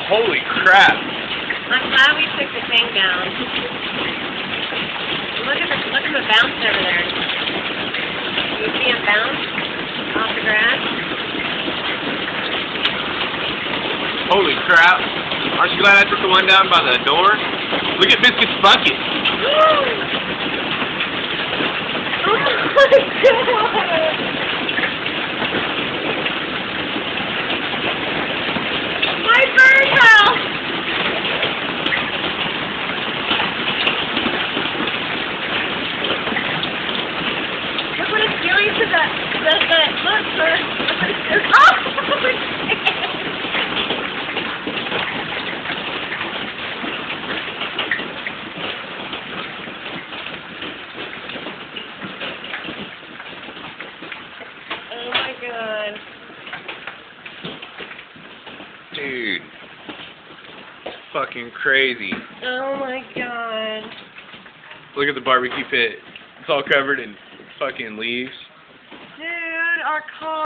Holy crap! I'm glad we took the tank down. Look at the bounce over there. You see him bounce off the grass? Holy crap! Aren't you glad I took the one down by the door? Look at Biscuit's bucket! Oh my god! My birdhouse! Look what it's doing to the look, bird. Look what it's doing. Oh my god. Dude. Fucking crazy. Oh my god. Look at the barbecue pit. It's all covered in fucking leaves. Dude, our car.